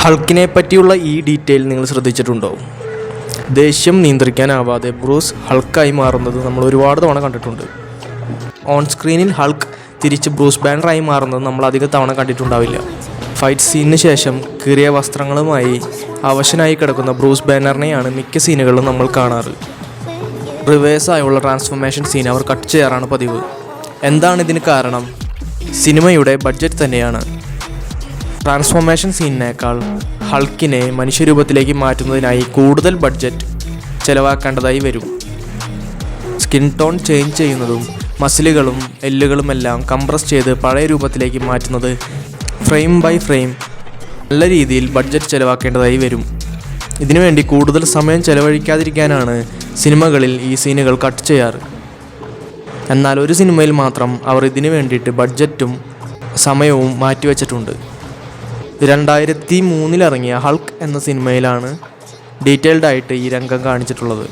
ഹൾക്കിനെ പറ്റിയുള്ള ഈ ഡീറ്റെയിൽ നിങ്ങൾ ശ്രദ്ധിച്ചിട്ടുണ്ടോ? ദേഷ്യം നിയന്ത്രിക്കാനാവാതെ ബ്രൂസ് ഹൾക്കായി മാറുന്നത് നമ്മൾ ഒരുപാട് തവണ കണ്ടിട്ടുണ്ട്. ഓൺ സ്ക്രീനിൽ ഹൾക്ക് തിരിച്ച് ബ്രൂസ് ബാനറായി മാറുന്നത് നമ്മൾ അധിക തവണ കണ്ടിട്ടുണ്ടാവില്ല. ഫൈറ്റ് സീനിന് ശേഷം കീറിയ വസ്ത്രങ്ങളുമായി അവശനായി കിടക്കുന്ന ബ്രൂസ് ബാനറിനെയാണ് മിക്ക സീനുകളിലും നമ്മൾ കാണാറ്. റിവേഴ്സായുള്ള ട്രാൻസ്ഫോർമേഷൻ സീൻ അവർ കട്ട് ചെയ്യാറാണ് പതിവ്. എന്താണ് ഇതിന് കാരണം? സിനിമയുടെ ബഡ്ജറ്റ് തന്നെയാണ്. ട്രാൻസ്ഫോർമേഷൻ സീനിനേക്കാൾ ഹൾക്കിനെ മനുഷ്യരൂപത്തിലേക്ക് മാറ്റുന്നതിനായി കൂടുതൽ ബഡ്ജറ്റ് ചിലവാക്കേണ്ടതായി വരും. സ്കിൻ ടോൺ ചേഞ്ച് ചെയ്യുന്നതും മസിലുകളും എല്ലുകളുമെല്ലാം കംപ്രസ് ചെയ്ത് പഴയ രൂപത്തിലേക്ക് മാറ്റുന്നത് ഫ്രെയിം ബൈ ഫ്രെയിം നല്ല രീതിയിൽ ബഡ്ജറ്റ് ചിലവാക്കേണ്ടതായി വരും. ഇതിനുവേണ്ടി കൂടുതൽ സമയം ചിലവഴിക്കാതിരിക്കാനാണ് സിനിമകളിൽ ഈ സീനുകൾ കട്ട് ചെയ്യാറ്. എന്നാൽ ഒരു സിനിമയിൽ മാത്രം അവർ ഇതിനു വേണ്ടിയിട്ട് ബഡ്ജറ്റും സമയവും മാറ്റിവെച്ചിട്ടുണ്ട്. 2003 ഇറങ്ങിയ ഹൾക്ക് എന്ന സിനിമയിലാണ് ഡീറ്റെയിൽഡായിട്ട് ഈ രംഗം കാണിച്ചിട്ടുള്ളത്.